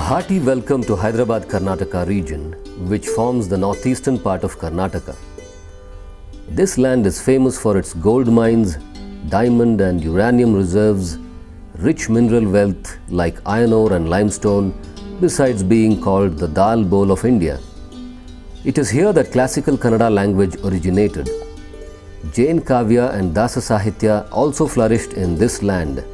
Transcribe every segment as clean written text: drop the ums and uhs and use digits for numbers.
hearty welcome to Hyderabad Karnataka region, which forms the northeastern part of Karnataka. This land is famous for its gold mines, diamond and uranium reserves, rich mineral wealth like iron ore and limestone, besides being called the Dal Bowl of India. It is here that classical Kannada language originated. Jain Kavya and Dasa Sahitya also flourished in this land.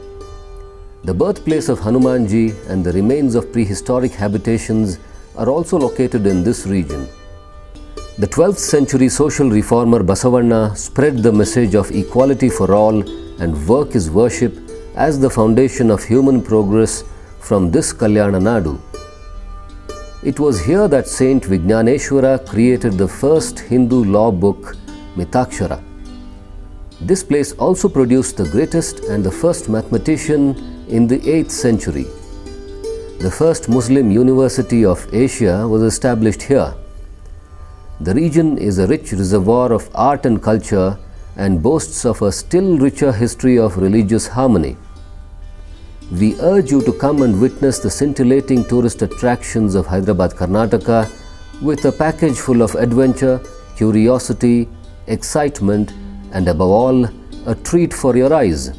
The birthplace of Hanumanji and the remains of prehistoric habitations are also located in this region. The 12th century social reformer Basavanna spread the message of equality for all and work is worship as the foundation of human progress from this Kalyana Nadu. It was here that Saint Vijnaneshwara created the first Hindu law book, Mitakshara. This place also produced the greatest and the first mathematician in the 8th century. The first Muslim university of Asia was established here. The region is a rich reservoir of art and culture and boasts of a still richer history of religious harmony. We urge you to come and witness the scintillating tourist attractions of Hyderabad Karnataka with a package full of adventure, curiosity, excitement, and above all, a treat for your eyes.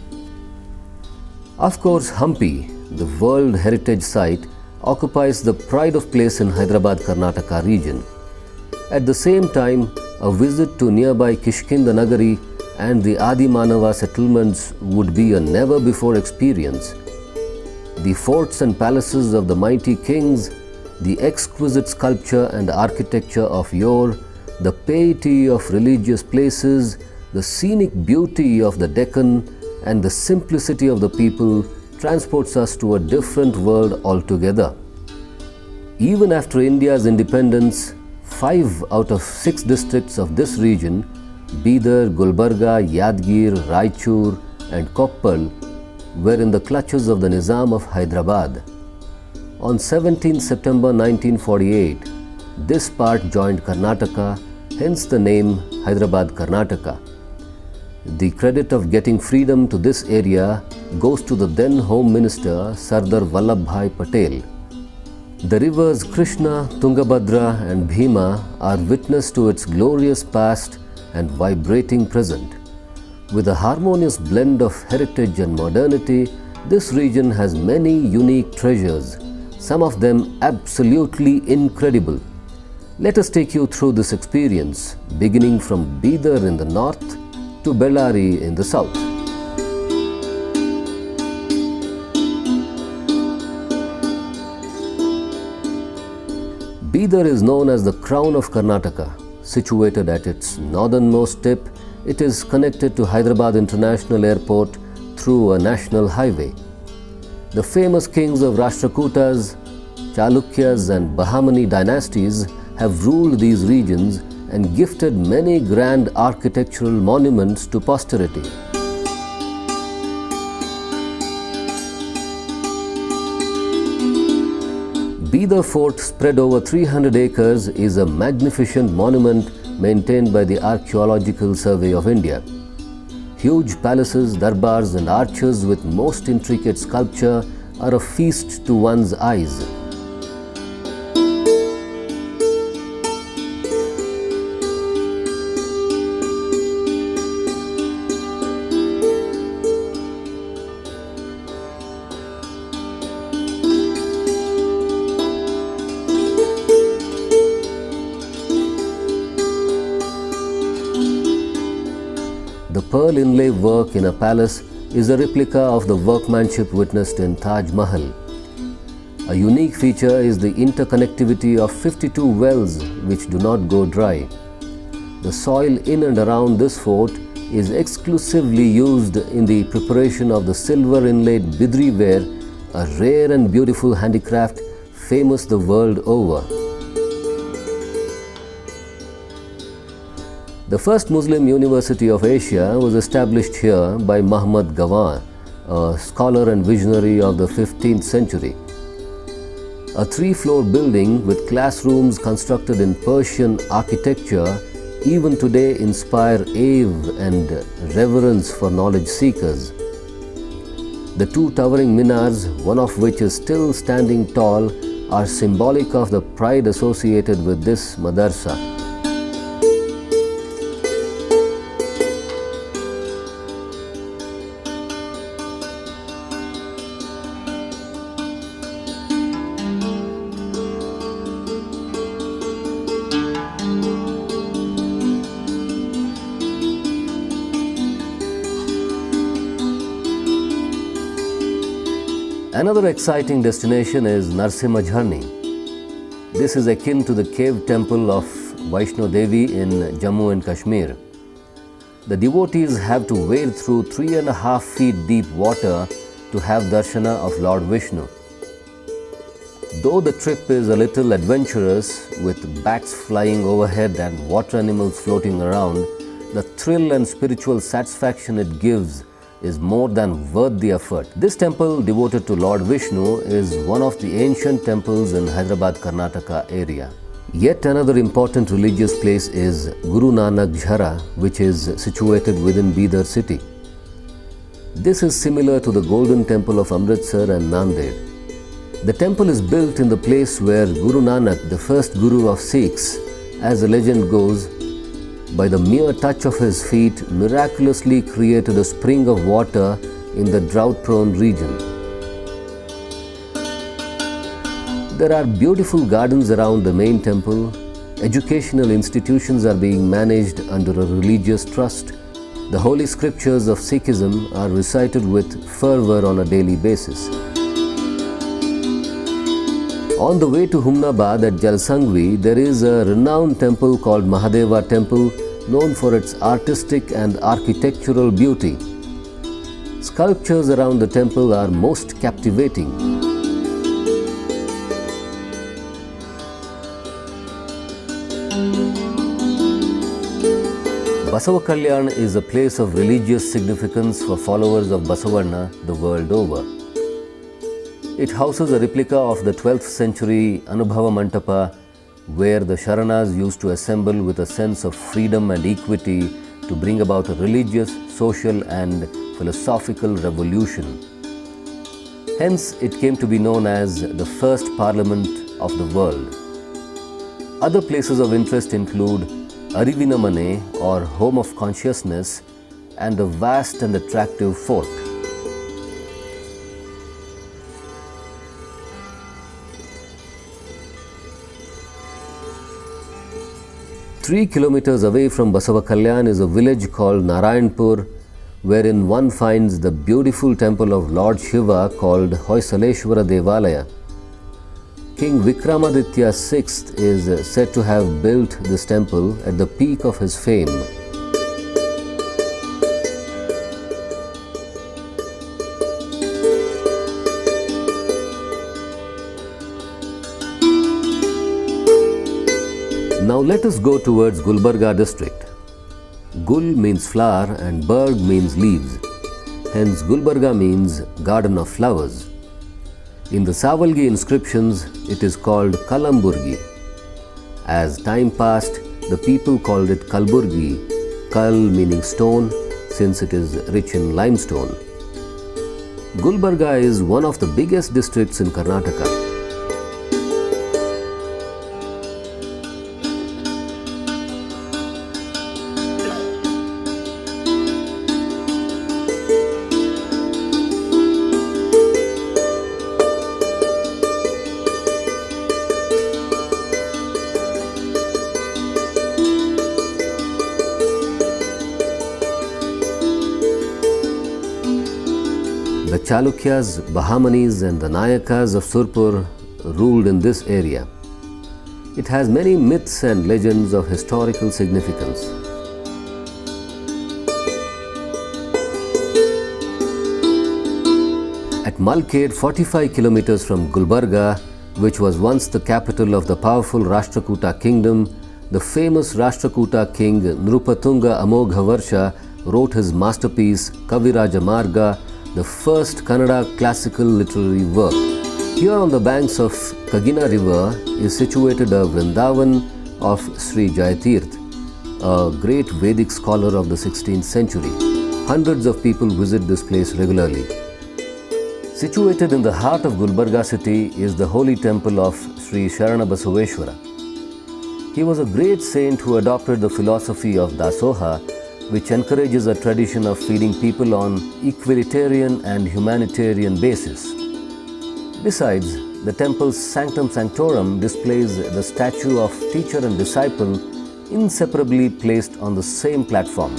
Of course, Hampi, the World Heritage Site, occupies the pride of place in Hyderabad Karnataka region. At the same time, a visit to nearby Kishkinda Nagari and the Adi Manava settlements would be a never-before experience. The forts and palaces of the mighty kings, the exquisite sculpture and architecture of yore, the piety of religious places, the scenic beauty of the Deccan and the simplicity of the people transports us to a different world altogether. Even after India's independence, 5 out of 6 districts of this region, Bidar, Gulbarga, Yadgir, Raichur and Koppal, were in the clutches of the Nizam of Hyderabad. On 17 September 1948, this part joined Karnataka, hence the name Hyderabad Karnataka. The credit of getting freedom to this area goes to the then Home Minister Sardar Vallabhbhai Patel. The rivers Krishna, Tungabhadra and Bhima are witness to its glorious past and vibrating present. With a harmonious blend of heritage and modernity, this region has many unique treasures, some of them absolutely incredible. Let us take you through this experience, beginning from Bidar in the north to Bellary in the south. Bidar is known as the crown of Karnataka. Situated at its northernmost tip, it is connected to Hyderabad International Airport through a national highway. The famous kings of Rashtrakutas, Chalukyas and Bahamani dynasties have ruled these regions and gifted many grand architectural monuments to posterity. Bidar Fort, spread over 300 acres, is a magnificent monument maintained by the Archaeological Survey of India. Huge palaces, darbars and arches with most intricate sculpture are a feast to one's eyes. The pearl inlay work in a palace is a replica of the workmanship witnessed in Taj Mahal. A unique feature is the interconnectivity of 52 wells which do not go dry. The soil in and around this fort is exclusively used in the preparation of the silver inlaid bidri ware, a rare and beautiful handicraft famous the world over. The first Muslim university of Asia was established here by Muhammad Gawan, a scholar and visionary of the 15th century. A 3-floor building with classrooms constructed in Persian architecture even today inspire awe and reverence for knowledge seekers. The 2 towering minars, one of which is still standing tall, are symbolic of the pride associated with this madarsa. Another exciting destination is Narsimha Jharni. This is akin to the cave temple of Vaishno Devi in Jammu and Kashmir. The devotees have to wade through 3.5 feet deep water to have darshana of Lord Vishnu. Though the trip is a little adventurous, with bats flying overhead and water animals floating around, the thrill and spiritual satisfaction it gives is more than worth the effort. This temple devoted to Lord Vishnu is one of the ancient temples in Hyderabad Karnataka area. Yet another important religious place is Guru Nanak Jhara, which is situated within Bidar city. This is similar to the Golden Temple of Amritsar and Nanded. The temple is built in the place where Guru Nanak, the first Guru of Sikhs, as the legend goes, by the mere touch of his feet, miraculously created a spring of water in the drought-prone region. There are beautiful gardens around the main temple. Educational institutions are being managed under a religious trust. The holy scriptures of Sikhism are recited with fervor on a daily basis. On the way to Humnabad at Jalsangvi, there is a renowned temple called Mahadeva Temple, known for its artistic and architectural beauty. Sculptures around the temple are most captivating. Basava Kalyan is a place of religious significance for followers of Basavarna the world over. It houses a replica of the 12th century Anubhava Mantapa, where the Sharanas used to assemble with a sense of freedom and equity to bring about a religious, social and philosophical revolution. Hence, it came to be known as the first parliament of the world. Other places of interest include Arivinamane, or Home of Consciousness, and a vast and attractive fort. Three kilometers away from Basava Kalyan is a village called Narayanpur, wherein one finds the beautiful temple of Lord Shiva called Hoysaleshwara Devalaya. King Vikramaditya VI is said to have built this temple at the peak of his fame. Now let us go towards Gulbarga district. Gul means flower and Barg means leaves. Hence Gulbarga means garden of flowers. In the Savalgi inscriptions, it is called Kalamburgi. As time passed, the people called it Kalburgi, Kal meaning stone, since it is rich in limestone. Gulbarga is one of the biggest districts in Karnataka. The Chalukyas, Bahamanis and the Nayakas of Surpur ruled in this area. It has many myths and legends of historical significance. At Malkhed, 45 kilometers from Gulbarga, which was once the capital of the powerful Rashtrakuta kingdom, the famous Rashtrakuta king Nrupatunga Amoghavarsha wrote his masterpiece Kaviraja Marga, the first Kannada classical literary work. Here on the banks of Kagina river is situated a Vrindavan of Sri Jayatirth, a great Vedic scholar of the 16th century. Hundreds of people visit this place regularly. Situated in the heart of Gulbarga city is the holy temple of Sri Sharanabasaveshwara. He was a great saint who adopted the philosophy of Dasoha, which encourages a tradition of feeding people on equalitarian and humanitarian basis. Besides, the temple's sanctum sanctorum displays the statue of teacher and disciple inseparably placed on the same platform.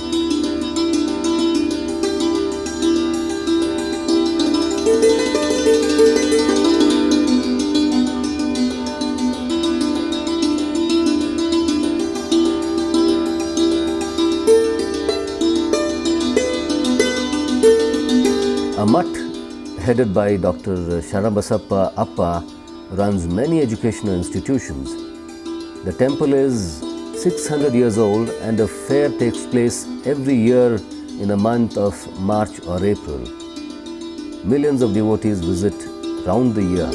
A mutt headed by Dr. Sharabasappa Appa runs many educational institutions. The temple is 600 years old and a fair takes place every year in the month of March or April. Millions of devotees visit round the year.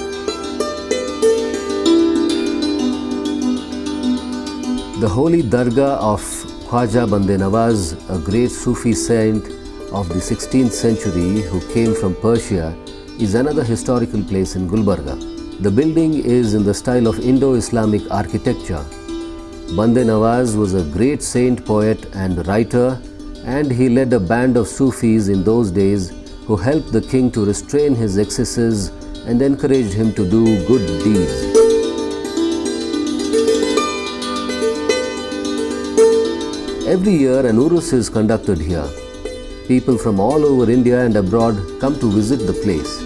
The holy Dargah of Khwaja Bande Nawaz, a great Sufi saint of the 16th century who came from Persia, is another historical place in Gulbarga. The building is in the style of Indo-Islamic architecture. Bande Nawaz was a great saint, poet and writer, and he led a band of Sufis in those days who helped the king to restrain his excesses and encouraged him to do good deeds. Every year an urus is conducted here. People from all over India and abroad come to visit the place.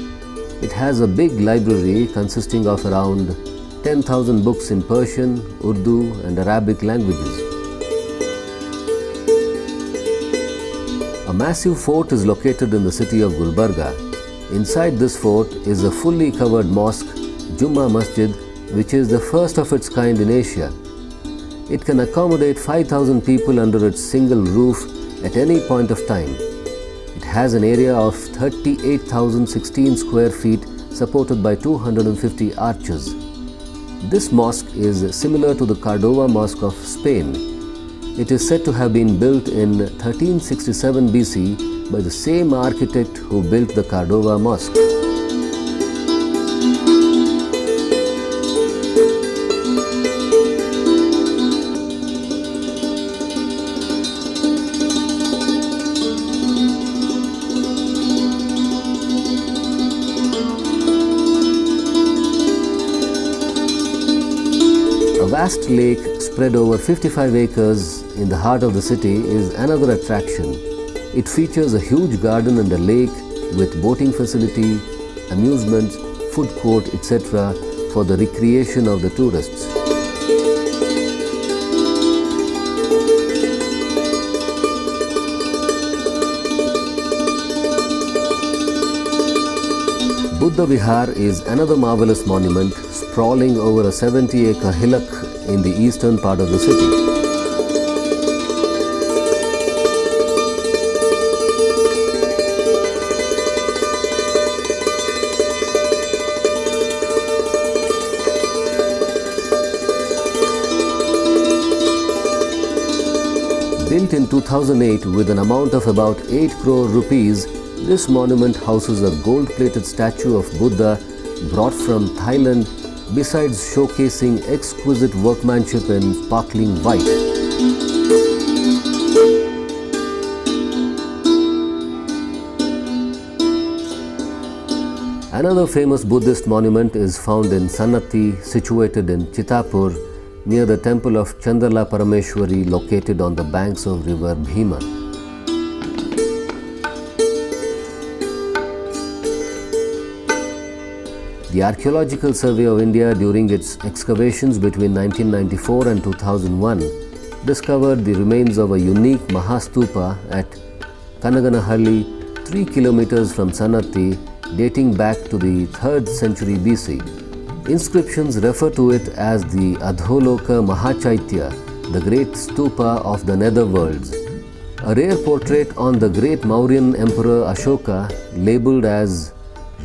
It has a big library consisting of around 10,000 books in Persian, Urdu and Arabic languages. A massive fort is located in the city of Gulbarga. Inside this fort is a fully covered mosque, Jummah Masjid, which is the first of its kind in Asia. It can accommodate 5,000 people under its single roof at any point of time. It has an area of 38,016 square feet supported by 250 arches. This mosque is similar to the Cordova Mosque of Spain. It is said to have been built in 1367 BC by the same architect who built the Cordova Mosque. A vast lake spread over 55 acres in the heart of the city is another attraction. It features a huge garden and a lake with boating facility, amusements, food court, etc. for the recreation of the tourists. Buddha Vihar is another marvelous monument sprawling over a 70-acre hillock in the eastern part of the city. Built in 2008 with an amount of about 8 crore rupees, this monument houses a gold-plated statue of Buddha brought from Thailand, besides showcasing exquisite workmanship in sparkling white. Another famous Buddhist monument is found in Sannati, situated in Chittapur, near the temple of Chandala Parameshwari, located on the banks of river Bhima. The Archaeological Survey of India, during its excavations between 1994 and 2001, discovered the remains of a unique Mahastupa at Kanaganahalli, 3 kilometers from Sannati, dating back to the 3rd century BC. Inscriptions refer to it as the Adholoka Mahachaitya, the great stupa of the netherworlds. A rare portrait on the great Mauryan Emperor Ashoka, labelled as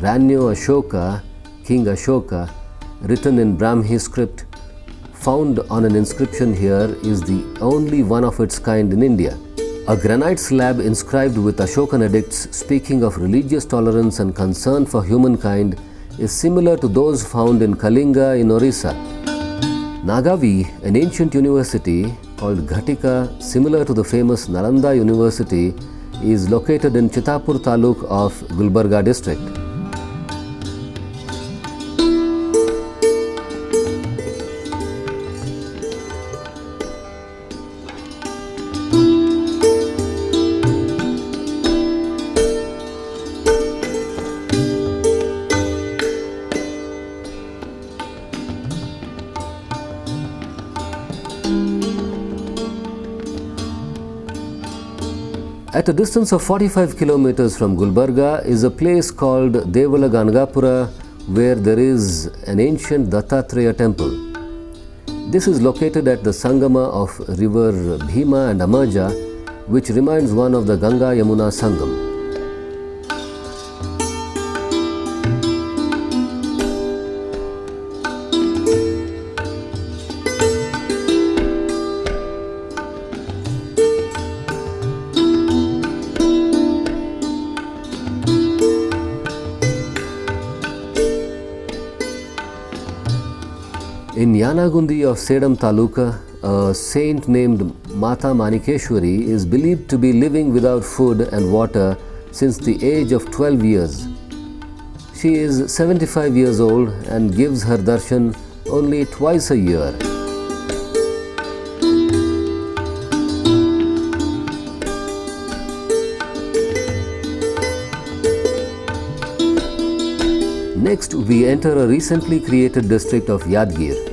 Ranyo Ashoka, King Ashoka, written in Brahmi script, found on an inscription here, is the only one of its kind in India. A granite slab inscribed with Ashokan edicts speaking of religious tolerance and concern for humankind is similar to those found in Kalinga in Orissa. Nagavi, an ancient university called Ghatika, similar to the famous Nalanda University, is located in Chitapur Taluk of Gulbarga district. At a distance of 45 kilometers from Gulbarga is a place called Devala Gangapura, where there is an ancient Dattatreya temple. This is located at the Sangama of river Bhima and Amaja, which reminds one of the Ganga Yamuna Sangam. In Yanagundi of Sedam Taluka, a saint named Mata Manikeshwari is believed to be living without food and water since the age of 12 years. She is 75 years old and gives her darshan only twice a year. Next, we enter a recently created district of Yadgir.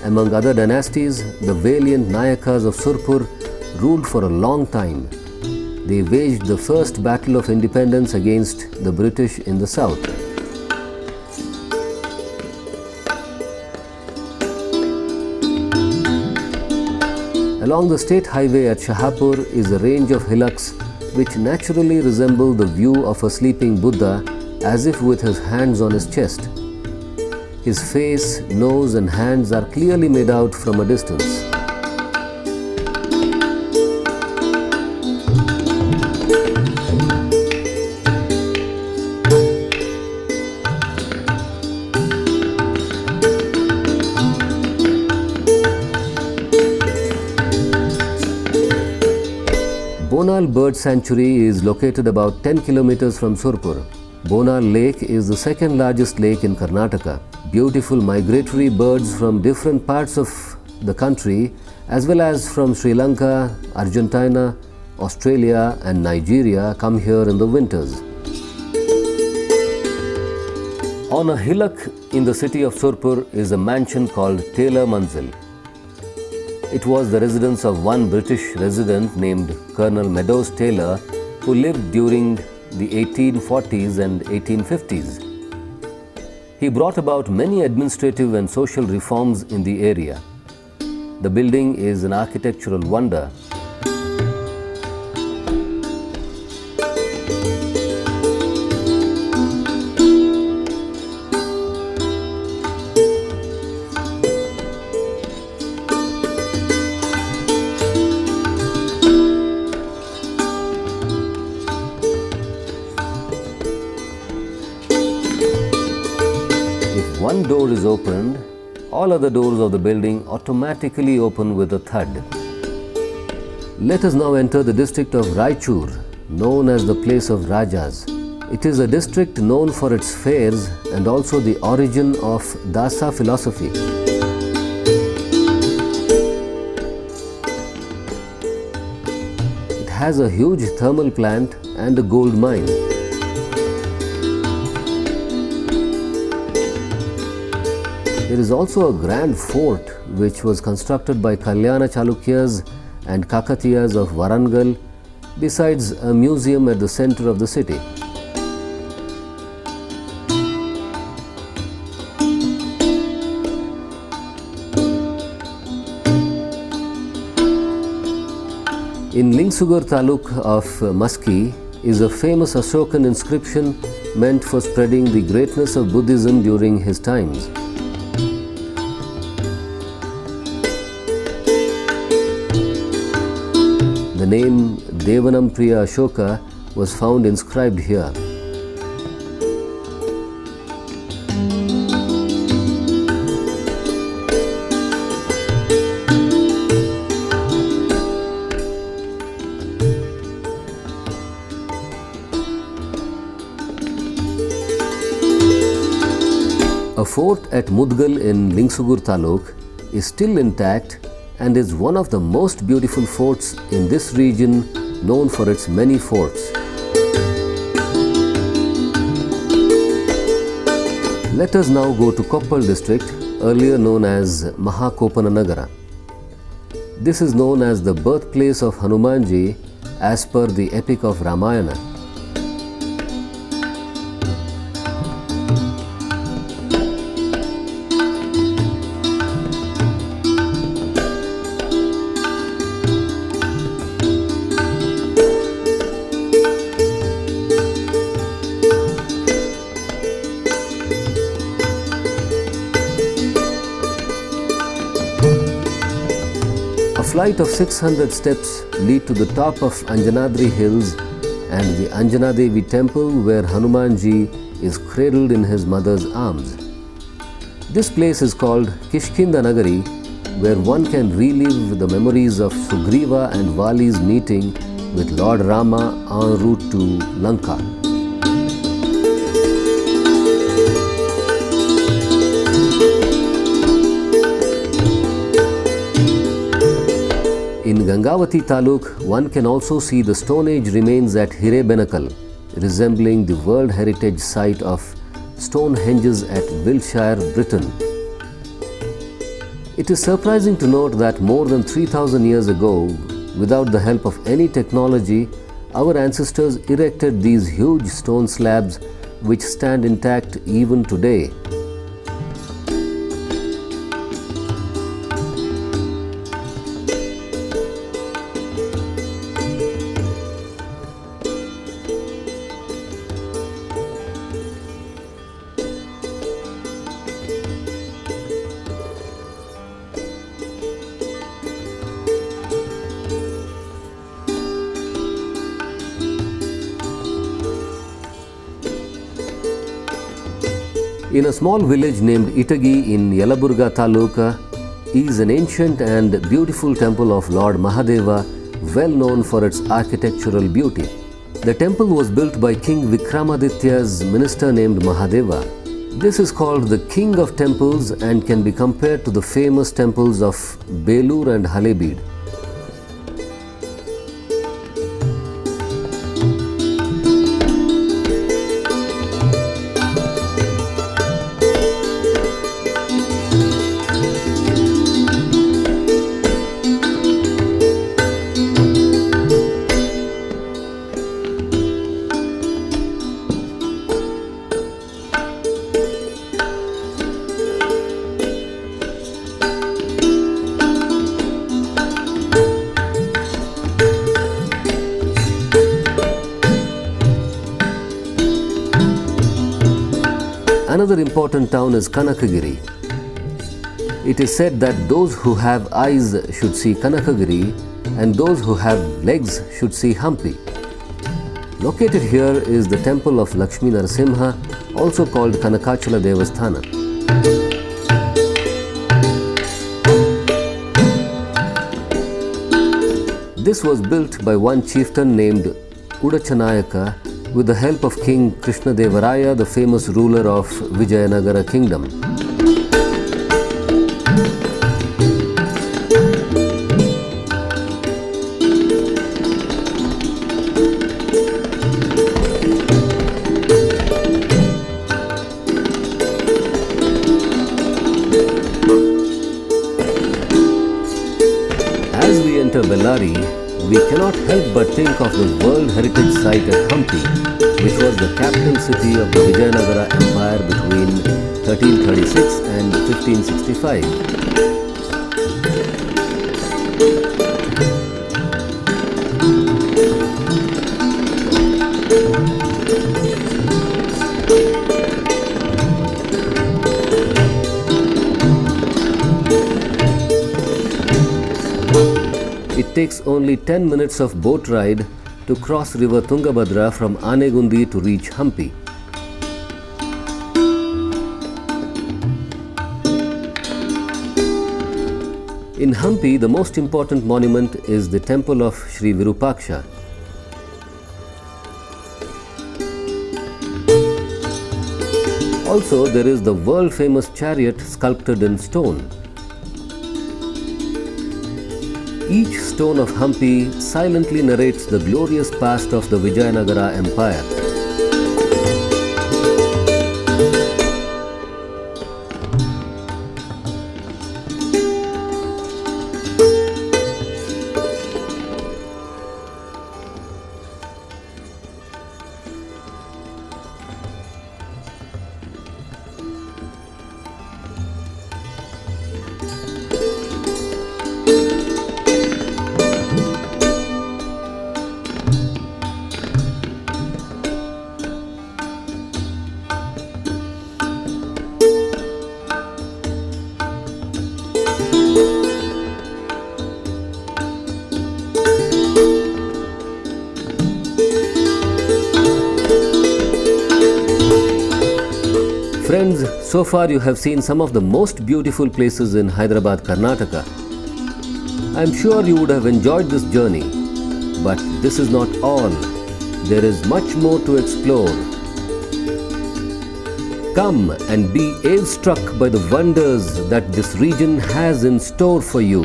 Among other dynasties, the valiant Nayakas of Surpur ruled for a long time. They waged the first battle of independence against the British in the south. Along the state highway at Shahapur is a range of hillocks which naturally resemble the view of a sleeping Buddha, as if with his hands on his chest. His face, nose and hands are clearly made out from a distance. Bonal Bird Sanctuary is located about 10 kilometers from Surpur. Bonal Lake is the second largest lake in Karnataka. Beautiful migratory birds from different parts of the country, as well as from Sri Lanka, Argentina, Australia and Nigeria, come here in the winters. On a hillock in the city of Surpur is a mansion called Taylor Manzil. It was the residence of one British resident named Colonel Meadows Taylor, who lived during the 1840s and 1850s. He brought about many administrative and social reforms in the area. The building is an architectural wonder. One door is opened, all other doors of the building automatically open with a thud. Let us now enter the district of Raichur, known as the place of Rajas. It is a district known for its fairs and also the origin of Dasa philosophy. It has a huge thermal plant and a gold mine. There is also a grand fort which was constructed by Kalyana Chalukyas and Kakatiyas of Warangal, besides a museum at the center of the city. In Lingsugur Taluk of Maski is a famous Ashokan inscription meant for spreading the greatness of Buddhism during his times. The The name Devanampriya Ashoka was found inscribed here. A fort at Mudgal in Lingsugur Taluk is still intact and is one of the most beautiful forts in this region, known for its many forts. Let us now go to Koppal district, earlier known as Mahakopananagara. This is known as the birthplace of Hanumanji as per the epic of Ramayana. A flight of 600 steps lead to the top of Anjanadri hills and the Anjana Devi temple where Hanumanji is cradled in his mother's arms. This place is called Kishkinda Nagari, where one can relive the memories of Sugriva and Vali's meeting with Lord Rama en route to Lanka. In Gangavati Taluk, one can also see the Stone Age remains at Hirebenakal, resembling the World Heritage Site of Stonehenges at Wiltshire, Britain. It is surprising to note that more than 3,000 years ago, without the help of any technology, our ancestors erected these huge stone slabs which stand intact even today. In a small village named Itagi in Yelaburga Taluka is an ancient and beautiful temple of Lord Mahadeva, well known for its architectural beauty. The temple was built by King Vikramaditya's minister named Mahadeva. This is called the King of Temples and can be compared to the famous temples of Belur and Halebid. Another important town is Kanakagiri. It is said that those who have eyes should see Kanakagiri and those who have legs should see Hampi. Located here is the temple of Lakshmi Narasimha, also called Kanakachala Devasthana. This was built by one chieftain named Udachanayaka with the help of King Krishnadevaraya, the famous ruler of Vijayanagara kingdom. As we enter Bellary, we cannot help but think of the World Heritage Site at Hampi, which was the capital city of the Vijayanagara Empire between 1336 and 1565. It takes only 10 minutes of boat ride to cross river Tungabhadra from Anegundi to reach Hampi. In Hampi, the most important monument is the temple of Sri Virupaksha. Also, there is the world-famous chariot sculpted in stone. Each stone of Hampi silently narrates the glorious past of the Vijayanagara Empire. Friends, so far you have seen some of the most beautiful places in Hyderabad, Karnataka. I am sure you would have enjoyed this journey, but this is not all. There is much more to explore. Come and be awe-struck by the wonders that this region has in store for you.